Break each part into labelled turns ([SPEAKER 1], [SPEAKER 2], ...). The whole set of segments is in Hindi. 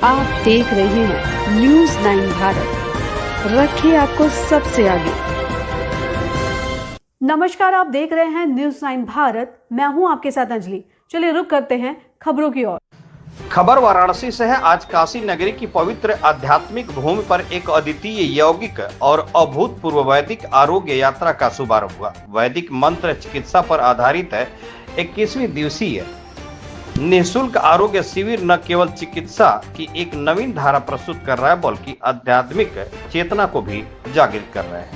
[SPEAKER 1] आप देख रहे हैं न्यूज़ 9 भारत, रखिए आपको सबसे आगे। नमस्कार, आप देख रहे हैं न्यूज़ 9 भारत, मैं हूं आपके साथ अंजलि। चलिए रुक करते हैं खबरों की ओर।
[SPEAKER 2] खबर वाराणसी से है। आज काशी नगरी की पवित्र आध्यात्मिक भूमि पर एक अद्वितीय यौगिक और अभूतपूर्व वैदिक आरोग्य यात्रा का शुभारंभ हुआ। वैदिक मंत्र चिकित्सा पर आधारित है 21वीं दिवसीय निःशुल्क आरोग्य शिविर न केवल चिकित्सा की एक नवीन धारा प्रस्तुत कर रहा है, बल्कि आध्यात्मिक चेतना को भी जागृत कर रहा है।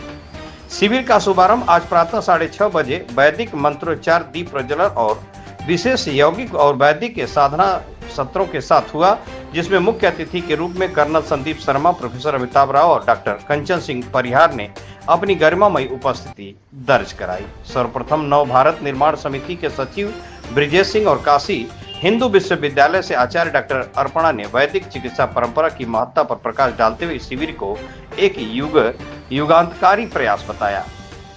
[SPEAKER 2] शिविर का शुभारंभ आज प्रातः 6:30 बजे वैदिक मंत्रोच्चार, दीप प्रज्वलन और विशेष यौगिक और वैदिक साधना सत्रों के साथ हुआ, जिसमें मुख्य अतिथि के रूप में कर्नल संदीप शर्मा, प्रोफेसर अमिताभ राव और डॉक्टर कंचन सिंह परिहार ने अपनी गरिमामयी उपस्थिति दर्ज कराई। सर्वप्रथम नव भारत निर्माण समिति के सचिव ब्रिजेश सिंह और काशी हिंदू विश्वविद्यालय से आचार्य डॉक्टर अर्पणा ने वैदिक चिकित्सा परंपरा की महत्ता पर प्रकाश डालते हुए शिविर को एक युगांतकारी प्रयास बताया।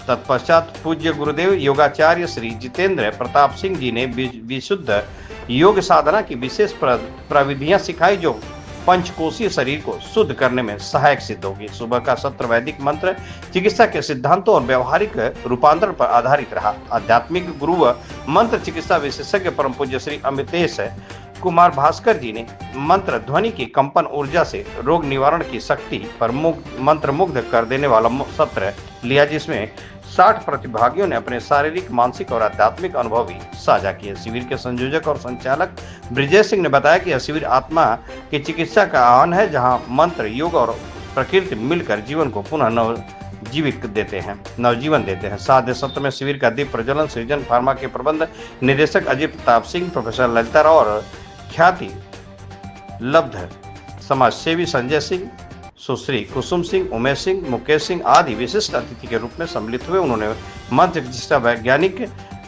[SPEAKER 2] तत्पश्चात पूज्य गुरुदेव योगाचार्य श्री जितेंद्र प्रताप सिंह जी ने विशुद्ध योग साधना की विशेष प्रविधियां सिखाई, जो पंचकोशीय शरीर को शुद्ध करने में सहायक सिद्ध होगी। सुबह का सत्र वैदिक मंत्र चिकित्सा के सिद्धांतों और व्यवहारिक रूपांतरण पर आधारित रहा। आध्यात्मिक गुरु व मंत्र चिकित्सा विशेषज्ञ परम पूज्य श्री अमितेश कुमार भास्कर जी ने मंत्र ध्वनि की कंपन ऊर्जा से रोग निवारण की शक्ति पर मंत्र मुग्ध कर देने वाला सत्र लिया, जिसमें 60 प्रतिभागियों ने अपने शारीरिक, मानसिक और आध्यात्मिक अनुभव भी साझा किए। शिविर के संयोजक और संचालक ब्रिजेश सिंह ने बताया कि यह शिविर आत्मा की चिकित्सा का आह्वान है, जहां मंत्र, योग और प्रकृति मिलकर जीवन को पुनः नवजीवन देते हैं। साध्य सत्र में शिविर का दीप प्रज्वलन सृजन फार्मा के प्रबंध निदेशक अजय प्रताप सिंह, प्रोफेसर ललिता राव और ख्याति लब्ध समाजसेवी संजय सिंह, सुश्री कुसुम सिंह, उमेश सिंह, मुकेश सिंह आदि विशिष्ट अतिथि के रूप में सम्मिलित हुए। उन्होंने मंत्र चिकित्सा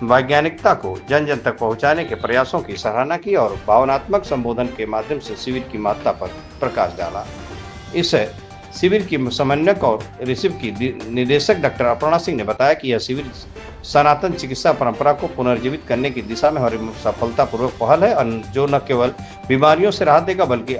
[SPEAKER 2] वैज्ञानिकता को जन जन तक पहुंचाने के प्रयासों की सराहना की और भावनात्मक संबोधन के माध्यम से शिविर की महत्ता पर प्रकाश डाला। इस शिविर की समन्वयक और रिसिव की निदेशक डॉक्टर अर्पणा सिंह ने बताया कि यह शिविर सनातन चिकित्सा परंपरा को पुनर्जीवित करने की दिशा में हमारी सफलतापूर्वक पहल है, जो न केवल बीमारियों से राहत देगा बल्कि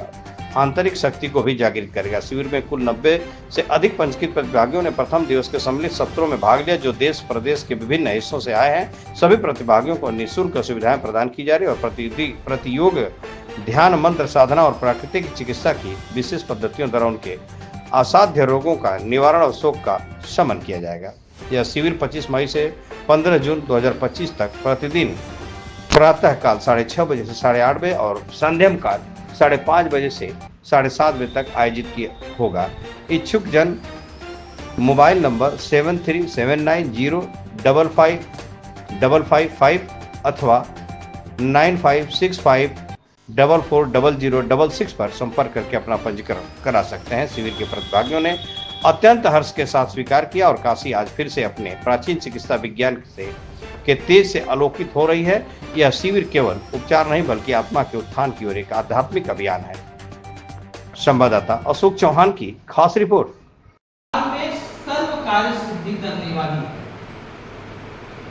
[SPEAKER 2] आंतरिक शक्ति को भी जागृत करेगा। शिविर में कुल 90 से अधिक पंजीकृत प्रतिभागियों ने प्रथम दिवस के सम्मिलित सत्रों में भाग लिया, जो देश प्रदेश के विभिन्न हिस्सों से आए हैं। सभी प्रतिभागियों को निःशुल्क सुविधाएं प्रदान की जा रही और प्रतियोग ध्यान, मंत्र साधना और प्राकृतिक चिकित्सा की विशेष पद्धतियों द्वारा उनके असाध्य रोगों का निवारण और शोक का शमन किया जाएगा। यह शिविर 25 मई से 15 जून 2025 तक प्रतिदिन प्रातः काल 6:30 बजे से 8:30 बजे और संध्या काल 5:30 बजे से 7:30 बजे तक आयोजित किया होगा। इच्छुक जन मोबाइल नंबर 7379055555 अथवा 9565440066 पर संपर्क करके अपना पंजीकरण करा सकते हैं। शिविर के प्रतिभागियों ने अत्यंत हर्ष के साथ स्वीकार किया और काशी आज फिर से अपने प्राचीन चिकित्सा विज्ञान के तेज से आलोकित हो रही है। यह शिविर केवल उपचार नहीं बल्कि आत्मा के उत्थान की ओर एक आध्यात्मिक अभियान है। संवाददाता अशोक चौहान की खास रिपोर्ट।
[SPEAKER 3] सर्व कार्य सिद्धि करने वाली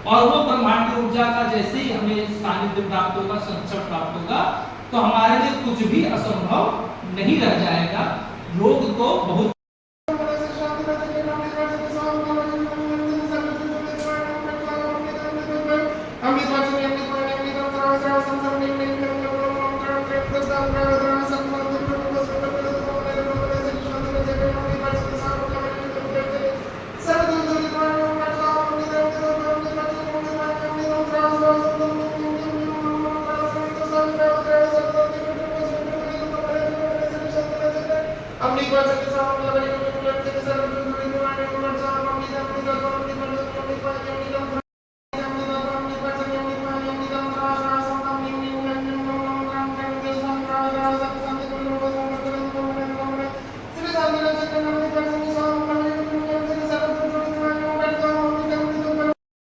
[SPEAKER 3] और वो ब्रह्मांड की ऊर्जा का जैसे ही हमें सानिध्य प्राप्त होगा, संचरण प्राप्त होगा, तो हमारे लिए कुछ भी असंभव नहीं रह जाएगा। योग तो बहुत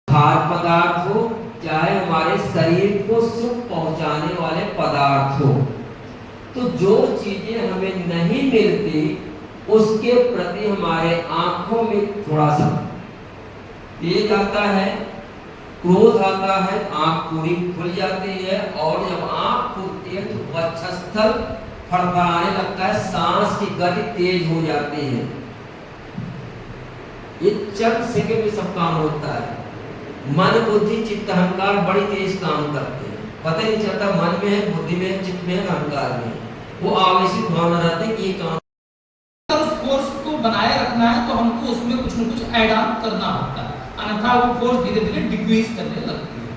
[SPEAKER 4] खाद्य पदार्थ हो, चाहे हमारे शरीर को सुख पहुंचाने वाले पदार्थ हो, तो जो चीजें हमें नहीं मिलती उसके प्रति हमारे आंखों में थोड़ा सा तेज आता है, क्रोध आता है, आंख पूरी खुल जाती है और जब आंख खुलती है तो वक्षस्थल फड़फड़ाने लगता है, सांस की गति तेज हो जाती है। ये चंद सेकंड में सब काम होता है। मन, बुद्धि, चित्त, अहंकार बड़ी तेज काम करते हैं, पता ही नहीं चलता मन में है, बुद्धि में है, चित्त में है, अहंकार में है। वो आवेशित भावना रहते हैं कि ये काम।
[SPEAKER 3] अगर उस फोर्स को बनाए रखना है तो हमको उसमें कुछ न कुछ ऐड ऑन करना होता है, अन्यथा वो फोर्स धीरे धीरे डिक्रीज करने लगती है।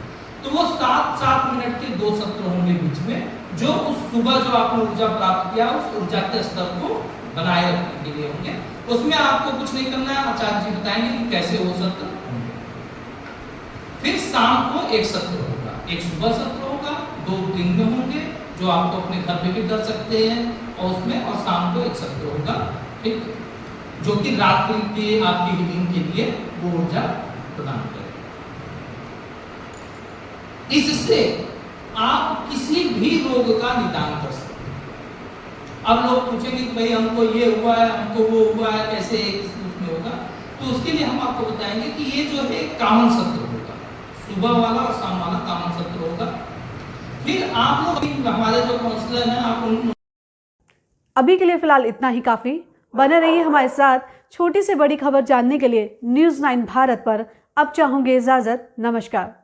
[SPEAKER 3] तो वो 7-7 मिनट के 2 सत्र होंगे बीच में, जो उस सुबह जो आपने ऊर्जा प्राप्त किया उस ऊर्जा के स्तर को बनाए रखने के लिए होंगे। उसमें आपको कुछ नहीं करना है, आचार्य जी बताएंगे कि कैसे वो सत्र। फिर शाम को एक सत्र होगा, एक सुबह सत्र होगा, 2 दिन में होंगे जो आपको अपने घर पे भी कर सकते हैं और उसमें, और शाम को एक सत्र होगा, ठीक, जो कि रात्रि के आपकी हीलिंग के लिए वो ऊर्जा प्रदान करेगा। इससे आप किसी भी रोग का निदान कर सकते हैं। अब लोग पूछेंगे कि भाई हमको ये हुआ है, हमको वो हुआ है, कैसे एक उसमें होगा, तो उसके लिए हम आपको बताएंगे कि ये जो है कामन सत्र होगा, सुबह वाला और शाम वाला कामन सत्र होगा। फिर आप लोग हमारे जो काउंसलर हैं, आप उन
[SPEAKER 1] अभी के लिए फिलहाल इतना ही काफ़ी। बने रहिए हमारे साथ। छोटी से बड़ी खबर जानने के लिए न्यूज़ 9 भारत पर अब चाहूँगी इजाज़त। नमस्कार।